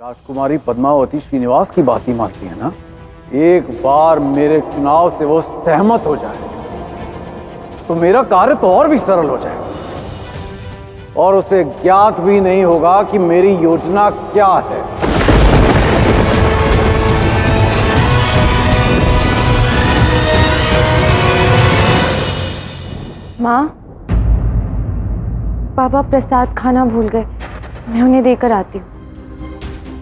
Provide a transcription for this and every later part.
राजकुमारी पद्मावती श्रीनिवास की बात ही मानती है ना। एक बार मेरे चुनाव से वो सहमत हो जाए तो मेरा कार्य तो और भी सरल हो जाएगा और उसे ज्ञात भी नहीं होगा कि मेरी योजना क्या है। माँ, पापा प्रसाद खाना भूल गए, मैं उन्हें देकर आती हूँ।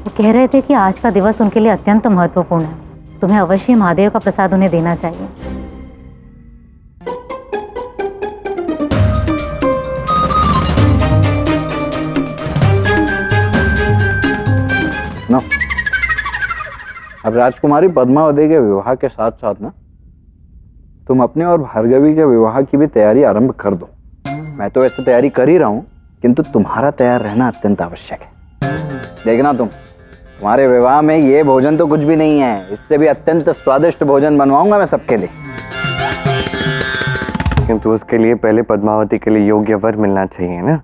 वो कह रहे थे कि आज का दिवस उनके लिए अत्यंत महत्वपूर्ण है। तुम्हें अवश्य महादेव का प्रसाद उन्हें देना चाहिए। ना, अब राजकुमारी पद्मावती के विवाह के साथ साथ ना तुम अपने और भार्गवी के विवाह की भी तैयारी आरंभ कर दो। मैं तो ऐसे तैयारी कर ही रहा हूं, किंतु तुम्हारा तैयार रहना अत्यंत आवश्यक है। देखना तुम्हारे विवाह में ये भोजन तो कुछ भी नहीं है, इससे भी अत्यंत स्वादिष्ट भोजन बनवाऊंगा मैं सबके लिए। किंतु उसके लिए पहले पद्मावती के लिए योग्य वर मिलना चाहिए ना,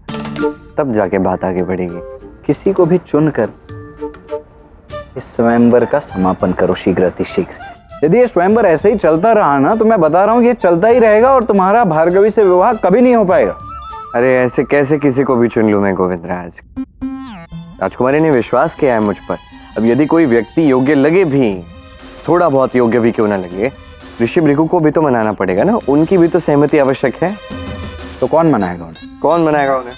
तब जाके बात आगे बढ़ेगी। किसी को भी चुनकर इस स्वयंवर का समापन करो शीघ्र अतिशीघ्र। यदि ये स्वयंवर ऐसे ही चलता रहा ना तो मैं बता रहा हूँ ये चलता ही रहेगा और तुम्हारा भार्गवी से विवाह कभी नहीं हो पाएगा। अरे ऐसे कैसे किसी को भी चुन लूं मैं गोविंदराज? राजकुमारी ने विश्वास किया है मुझ पर। अब यदि कोई व्यक्ति योग्य लगे भी, थोड़ा बहुत योग्य भी क्यों ना लगे, ऋषि भृगु को भी तो मनाना पड़ेगा ना, उनकी भी तो सहमति आवश्यक है। तो कौन मनाएगा उन्हें? कौन मनाएगा उन्हें?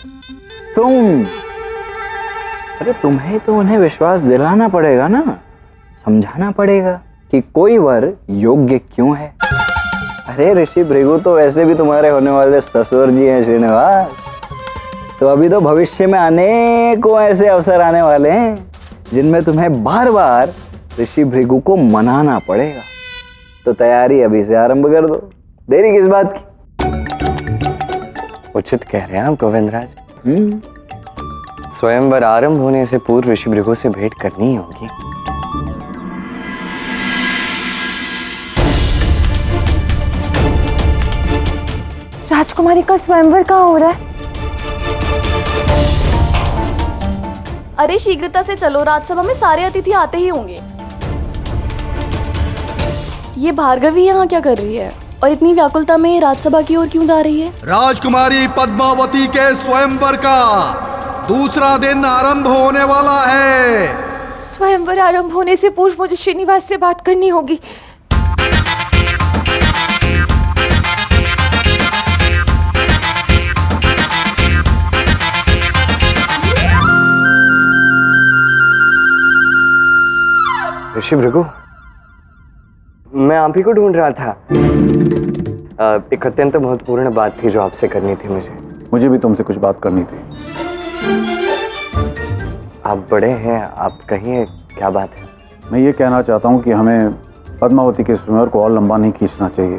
तुम। अरे तुम्हें तो उन्हें विश्वास दिलाना पड़ेगा ना, समझाना पड़ेगा कि कोई वर योग्य क्यों है। अरे ऋषि भृगु तो वैसे भी तुम्हारे होने वाले ससुर जी हैं श्रीनिवास, तो अभी तो भविष्य में अनेकों ऐसे अवसर आने वाले हैं जिनमें तुम्हें बार बार ऋषि भृगु को मनाना पड़ेगा। तो तैयारी अभी से आरंभ कर दो, देरी किस बात की। उचित कह रहे हैं आप गोविंदराज। स्वयंवर आरंभ होने से पूर्व ऋषि भृगु से भेंट करनी ही होगी। राजकुमारी का स्वयंवर कहाँ हो रहा है? अरे शीघ्रता से चलो, राजसभा में सारे अतिथि आते ही होंगे। ये भार्गवी यहाँ क्या कर रही है और इतनी व्याकुलता में राजसभा की ओर क्यों जा रही है? राजकुमारी पद्मावती के स्वयंवर का दूसरा दिन आरंभ होने वाला है। स्वयंवर आरंभ होने से पूर्व मुझे श्रीनिवास से बात करनी होगी। ऋषि भृगु, मैं आप ही को ढूंढ रहा था। एक अत्यंत महत्वपूर्ण बात थी जो आपसे करनी थी मुझे भी तुमसे कुछ बात करनी थी। आप बड़े हैं, आप कहिए क्या बात है? मैं ये कहना चाहता हूँ कि हमें पद्मावती के स्वयंवर को और लंबा नहीं खींचना चाहिए,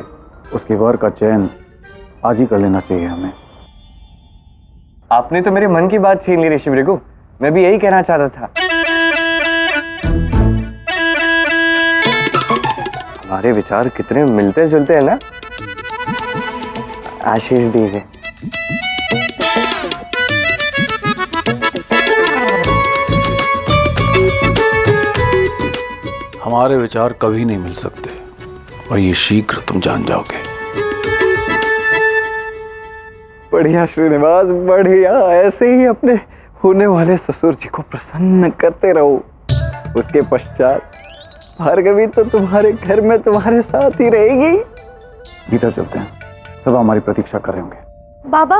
उसके वर का चयन आज ही कर लेना चाहिए हमें। आपने तो मेरे मन की बात छीन ली ऋषि भृगु, मैं भी यही कहना चाह रहा था। हमारे विचार कितने मिलते जुलते हैं ना। आशीष दीजिए। हमारे विचार कभी नहीं मिल सकते और ये शीघ्र तुम जान जाओगे। बढ़िया श्रीनिवास, बढ़िया। ऐसे ही अपने होने वाले ससुर जी को प्रसन्न करते रहो। उसके पश्चात भार्गवी तो तुम्हारे घर में तुम्हारे साथ ही रहेगी। भीतर चलते हैं, सब हमारी प्रतीक्षा कर रहे होंगे। बाबा,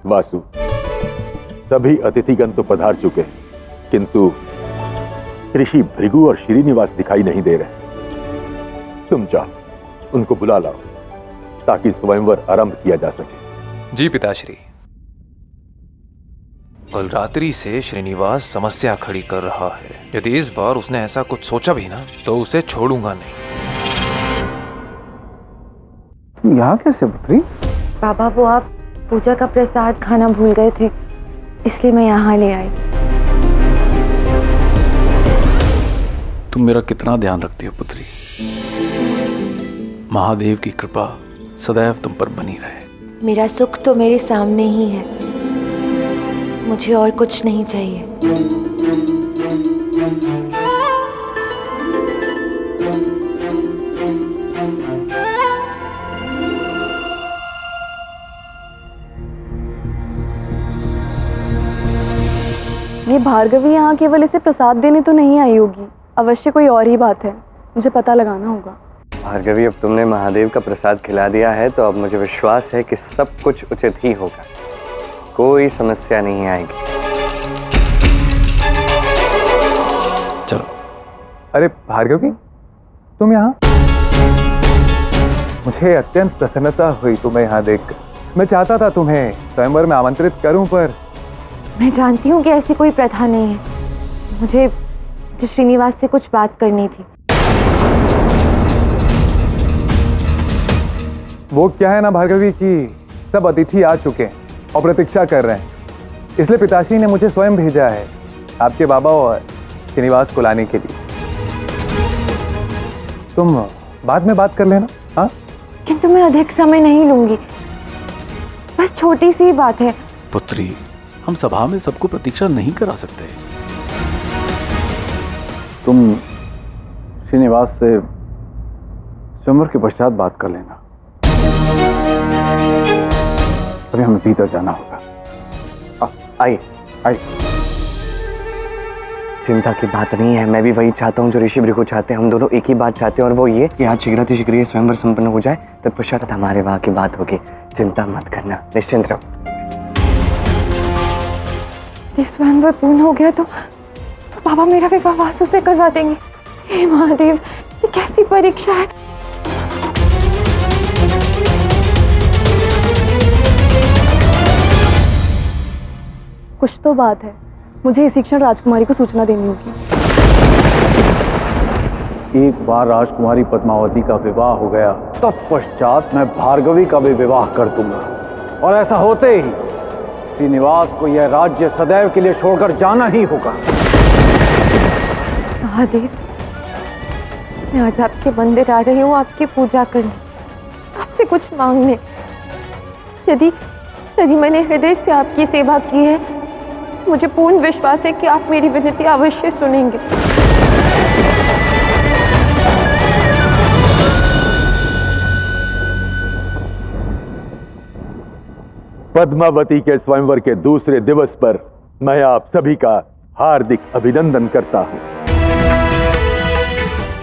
वासु, सभी अतिथिगण तो पधार चुके हैं, किंतु ऋषि भृगु और श्रीनिवास दिखाई नहीं दे रहे। तुम जाओ, उनको बुला लाओ ताकि स्वयंवर आरंभ किया जा सके। जी पिताश्री। कल रात्रि से श्रीनिवास समस्या खड़ी कर रहा है। यदि इस बार उसने ऐसा कुछ सोचा भी ना तो उसे छोड़ूंगा नहीं। तुम यहाँ कैसे पुत्री? बाबा वो आप पूजा का प्रसाद खाना भूल गए थे, इसलिए मैं यहाँ ले आई। तुम मेरा कितना ध्यान रखती हो पुत्री। महादेव की कृपा सदैव तुम पर बनी रहे। मेरा सुख तो मेरे सामने ही है, मुझे और कुछ नहीं चाहिए। ये भार्गवी यहाँ केवल इसे प्रसाद देने तो नहीं आई होगी, अवश्य कोई और ही बात है, मुझे पता लगाना होगा। भार्गवी, अब तुमने महादेव का प्रसाद खिला दिया है तो अब मुझे विश्वास है कि सब कुछ उचित ही होगा, कोई समस्या नहीं आएगी। चलो। अरे भार्गवी, तुम यहाँ? मुझे अत्यंत प्रसन्नता हुई तुम्हें यहाँ देखकर। मैं चाहता था तुम्हें स्वयंवर में आमंत्रित करूं, पर मैं जानती हूँ कि ऐसी कोई प्रथा नहीं है, मुझे श्रीनिवास से कुछ बात करनी थी। वो क्या है ना भार्गवी कि सब अतिथि आ चुके हैं और प्रतीक्षा कर रहे हैं, इसलिए पिताश्री ने मुझे स्वयं भेजा है आपके बाबा और श्रीनिवास को लाने के लिए। तुम बाद में बात कर लेना। हाँ, किंतु मैं अधिक समय नहीं लूंगी, बस छोटी सी बात है। पुत्री, हम सभा में सबको प्रतीक्षा नहीं करा सकते। तुम श्रीनिवास से स्वयंवर के पश्चात बात कर लेना, अभी हमें भीतर जाना होगा। आइए आइए। चिंता की बात नहीं है, मैं भी वही चाहता हूँ जो ऋषि भृगु चाहते हैं। हम दोनों एक ही बात चाहते हैं और वो ये कि आज शीघ्र स्वयंवर संपन्न हो जाए, तत्पश्चात हमारे वहां की बात होगी। चिंता मत करना, निश्चिंत रहो। स्वयंवर पूर्ण हो गया तो बाबा मेरा विवाह वासु से करवा देंगे। हे महादेव, ये कैसी परीक्षा है। कुछ तो बात है, मुझे इसी क्षण राजकुमारी को सूचना देनी होगी। एक बार राजकुमारी पद्मावती का विवाह हो गया, तत्पश्चात मैं भार्गवी का भी विवाह कर दूंगा, और ऐसा होते ही श्रीनिवास को यह राज्य सदैव के लिए छोड़कर जाना ही होगा। महादेव, मैं आज आपके मंदिर आ रही हूँ आपकी पूजा करने, आपसे कुछ मांगने। यदि मैंने हृदय से आपकी सेवा की है, मुझे पूर्ण विश्वास है कि आप मेरी विनती अवश्य सुनेंगे। पद्मावती के स्वयंवर के दूसरे दिवस पर मैं आप सभी का हार्दिक अभिनंदन करता हूं।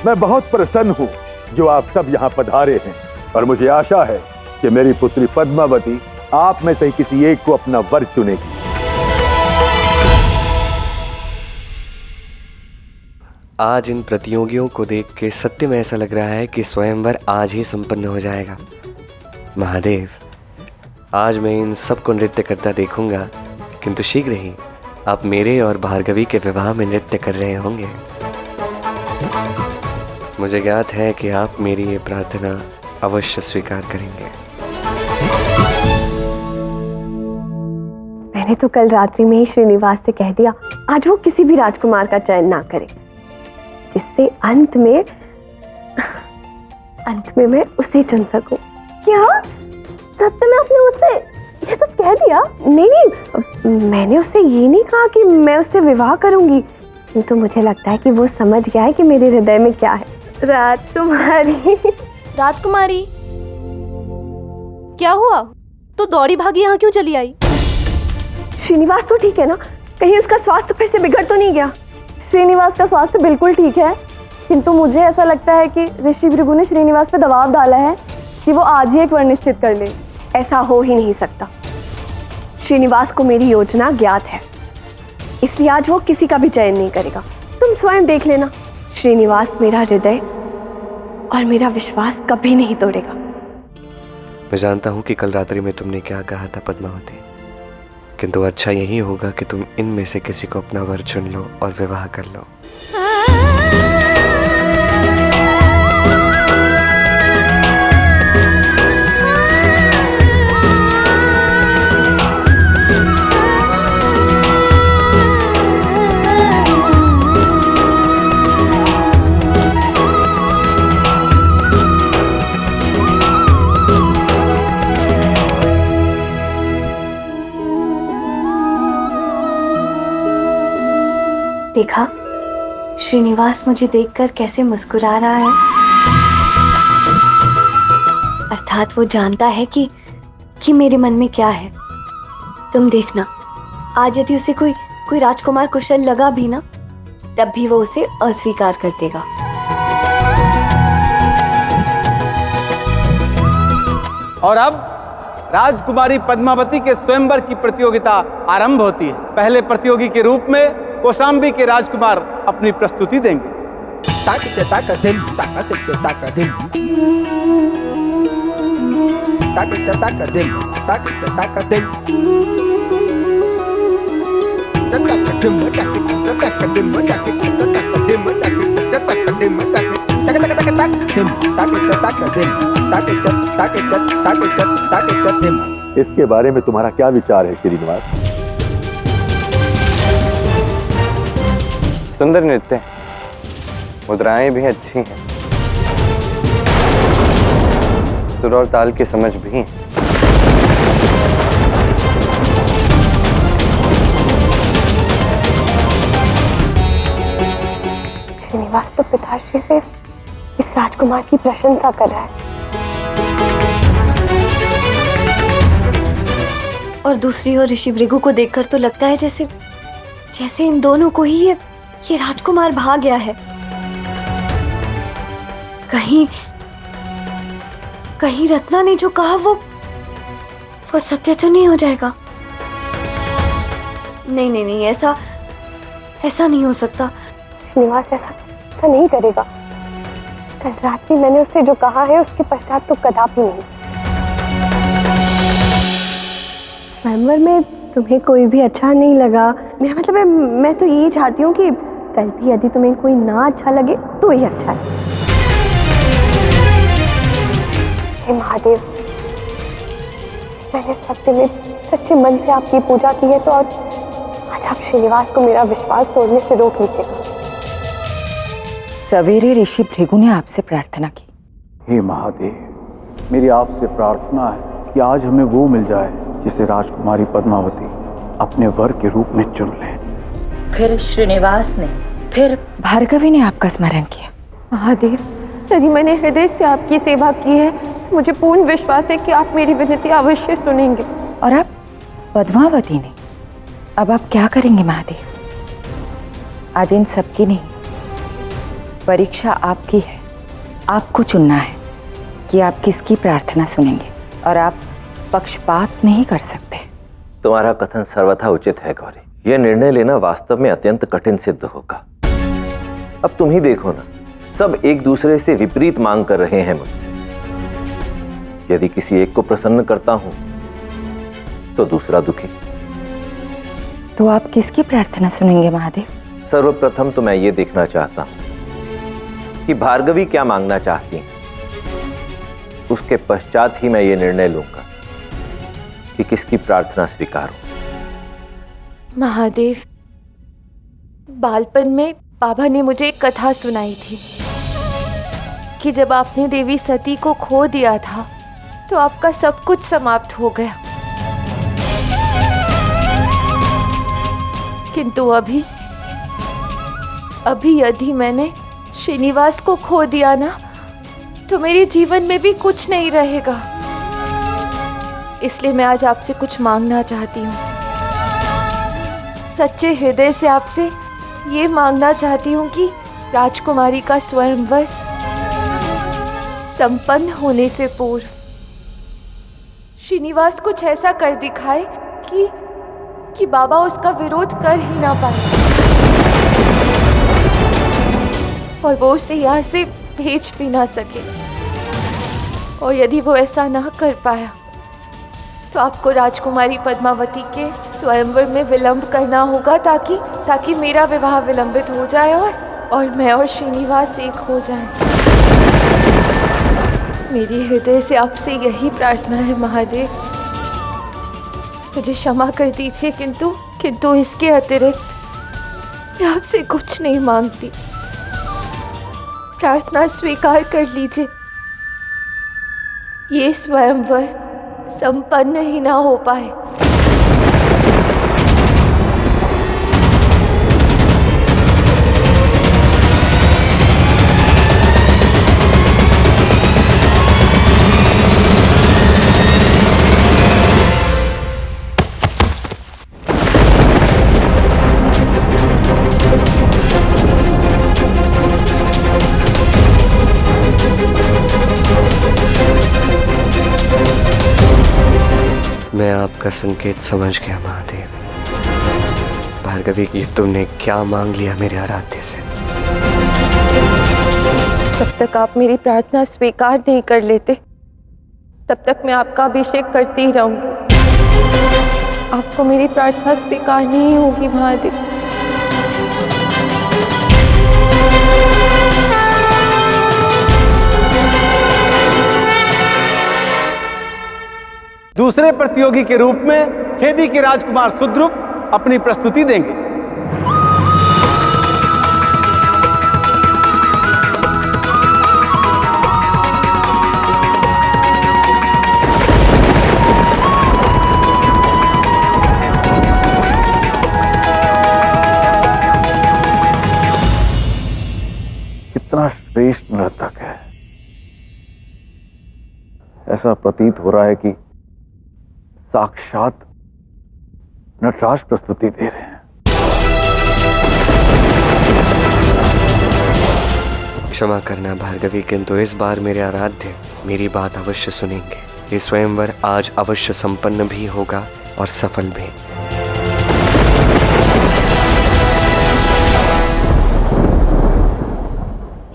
मैं बहुत प्रसन्न हूं जो आप सब यहां पधारे हैं, और मुझे आशा है कि मेरी पुत्री पद्मावती आप में से किसी एक को अपना वर चुनेगी। आज इन प्रतियोगियों को देख के सत्य में ऐसा लग रहा है कि स्वयंवर आज ही संपन्न हो जाएगा। महादेव, आज मैं इन सबको नृत्य करता देखूंगा, किंतु शीघ्र ही आप मेरे और भार्गवी के विवाह में नृत्य कर रहे होंगे। मुझे ज्ञात है कि आप मेरी ये प्रार्थना अवश्य स्वीकार करेंगे। मैंने तो कल रात्रि में ही श्रीनिवास से कह दिया आज वो किसी भी राजकुमार का चयन ना करे, जिससे अंत में मैं उसे चुन सकूं। क्या सत्य में आपने उससे ये सब कह दिया? नहीं, मैंने उससे ये नहीं कहा कि मैं उससे विवाह करूंगी, किंतु मुझे लगता है कि वो समझ गया है कि मेरे हृदय में क्या है। राजकुमारी, क्या हुआ? तो दौड़ी भागी यहाँ क्यों चली आई? श्रीनिवास तो ठीक है ना? कहीं उसका स्वास्थ्य फिर से बिगड़ तो नहीं गया? श्रीनिवास का स्वास्थ्य बिल्कुल ठीक है, किंतु मुझे ऐसा लगता है कि ऋषि भृगु ने श्रीनिवास पर दबाव डाला है कि वो आज ही एक वर निश्चित कर ले। ऐसा हो ही नहीं सकता। श्रीनिवास को मेरी योजना ज्ञात है, इसलिए आज वो किसी का भी चयन नहीं करेगा। तुम स्वयं देख लेना, श्रीनिवास मेरा हृदय और मेरा विश्वास कभी नहीं तोड़ेगा। मैं जानता हूं कि कल रात्रि में तुमने क्या कहा था पद्मावती, किंतु अच्छा यही होगा कि तुम इनमें से किसी को अपना वर चुन लो और विवाह कर लो। देखा श्रीनिवास मुझे देखकर कैसे मुस्कुरा रहा है। अर्थात वो जानता है कि मेरे मन में क्या है। तुम देखना, आज यदि उसे कोई राजकुमार कुशल लगा भी ना, तब भी वो उसे अस्वीकार कर देगा। और अब राजकुमारी पद्मावती के स्वयंवर की प्रतियोगिता आरंभ होती है। पहले प्रतियोगी के रूप में कौशाम्बी के राजकुमार अपनी प्रस्तुति देंगे। इसके बारे में तुम्हारा क्या विचार है श्रीनिवास? सुंदर नृत्य है, मुद्राएं भी अच्छी हैं, सुर और ताल की समझ भी है। श्रीनिवास तो पिताश्री से इस राजकुमार की प्रशंसा कर रहा है। और दूसरी ओर ऋषि भृगु को देखकर तो लगता है जैसे इन दोनों को ही ये राजकुमार भा गया है। कहीं रत्ना ने जो कहा वो सत्य तो नहीं हो जाएगा। नहीं, ऐसा नहीं हो सकता। श्रीनिवास ऐसा नहीं करेगा। कल रात भी मैंने उससे जो कहा है उसके पश्चात तो कदापि नहीं। स्वयंवर में तुम्हें कोई भी अच्छा नहीं लगा, मेरा मतलब है मैं तो यही चाहती हूँ कि कल भी यदि तुम्हें कोई ना अच्छा लगे तो ही अच्छा है। हे महादेव, मैंने सच्चे मन से आपकी पूजा की है, तो आज आप श्रीनिवास को मेरा विश्वास तोड़ने से रोक लीजिएगा। सवेरे ऋषि भृगु ने आपसे प्रार्थना की। हे महादेव, मेरी आपसे प्रार्थना है कि आज हमें वो मिल जाए जिसे राजकुमारी पद्मावती अपने वर के रूप में चुन ले। फिर श्रीनिवास ने, फिर भार्गवी ने आपका स्मरण किया। महादेव, यदि मैंने हृदय से आपकी सेवा की है, मुझे पूर्ण विश्वास है कि आप मेरी विनती अवश्य सुनेंगे। और अब पद्मावती ने, अब आप क्या करेंगे महादेव? आज इन सबकी नहीं, परीक्षा आपकी है। आपको चुनना है कि आप किसकी प्रार्थना सुनेंगे, और आप पक्षपात नहीं कर सकते। तुम्हारा कथन सर्वथा उचित है गौरी। यह निर्णय लेना वास्तव में अत्यंत कठिन सिद्ध होगा। अब तुम ही देखो ना, सब एक दूसरे से विपरीत मांग कर रहे हैं मुझे। यदि किसी एक को प्रसन्न करता हूं तो दूसरा दुखी। तो आप किसकी प्रार्थना सुनेंगे महादेव? सर्वप्रथम तो मैं ये देखना चाहता हूं कि भार्गवी क्या मांगना चाहती हैं। उसके पश्चात ही मैं ये निर्णय लूंगा कि किसकी प्रार्थना स्वीकारूं। महादेव, बालपन में बाबा ने मुझे एक कथा सुनाई थी कि जब आपने देवी सती को खो दिया था तो आपका सब कुछ समाप्त हो गया, किंतु अभी यदि मैंने श्रीनिवास को खो दिया ना, तो मेरे जीवन में भी कुछ नहीं रहेगा। इसलिए मैं आज आपसे कुछ मांगना चाहती हूँ। सच्चे हृदय से आपसे ये मांगना चाहती हूँ कि राजकुमारी का स्वयंवर संपन्न होने से पूर्व श्रीनिवास कुछ ऐसा कर दिखाए कि बाबा उसका विरोध कर ही ना पाए, और वो उसे यहाँ से भेज भी ना सके। और यदि वो ऐसा ना कर पाया तो आपको राजकुमारी पद्मावती के स्वयंवर में विलंब करना होगा, ताकि मेरा विवाह विलंबित हो जाए और मैं और श्रीनिवास एक हो जाएं। मेरी हृदय से आपसे यही प्रार्थना है महादेव। मुझे क्षमा कर दीजिए, किंतु इसके अतिरिक्त मैं आपसे कुछ नहीं मांगती। प्रार्थना स्वीकार कर लीजिए। ये स्वयंवर संपन्न ही ना हो पाए। का संकेत समझ गया महादेव। भार्गवी, ये तुमने क्या मांग लिया मेरे आराध्य से? जब तक आप मेरी प्रार्थना स्वीकार नहीं कर लेते तब तक मैं आपका अभिषेक करती ही रहूंगी। आपको मेरी प्रार्थना स्वीकार नहीं होगी महादेव। दूसरे प्रतियोगी के रूप में खेदी के राजकुमार सुद्रुप अपनी प्रस्तुति देंगे। कितना श्रेष्ठ नर्तक है। ऐसा प्रतीत हो रहा है कि साक्षात नटराज प्रस्तुति दे रहे हैं। क्षमा करना भार्गवी, किंतु इस बार मेरे आराध्य मेरी बात अवश्य सुनेंगे। ये स्वयंवर आज अवश्य संपन्न भी होगा और सफल भी।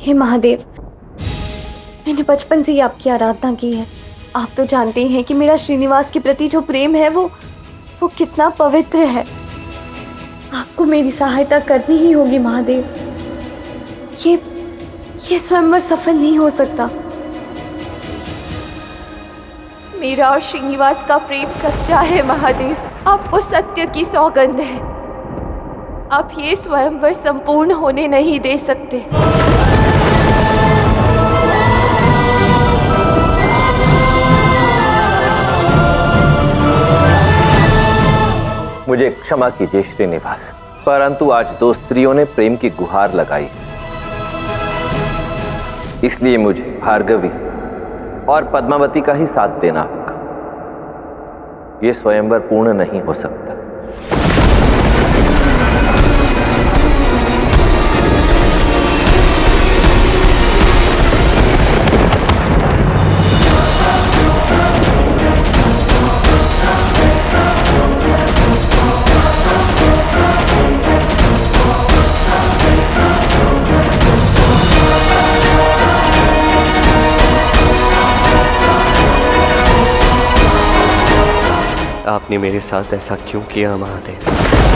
हे महादेव, मैंने बचपन से ही आपकी आराधना की है। आप तो जानते हैं कि मेरा श्रीनिवास के प्रति जो प्रेम है वो कितना पवित्र है। आपको मेरी सहायता करनी ही होगी महादेव। ये स्वयंवर सफल नहीं हो सकता। मेरा और श्रीनिवास का प्रेम सच्चा है महादेव। आपको सत्य की सौगंध है। आप ये स्वयंवर संपूर्ण होने नहीं दे सकते। मुझे क्षमा कीजिए श्रीनिवास, परंतु आज दो स्त्रियों ने प्रेम की गुहार लगाई, इसलिए मुझे भार्गवी और पद्मावती का ही साथ देना होगा। यह स्वयंवर पूर्ण नहीं हो सकता। आपने मेरे साथ ऐसा क्यों किया महादेव?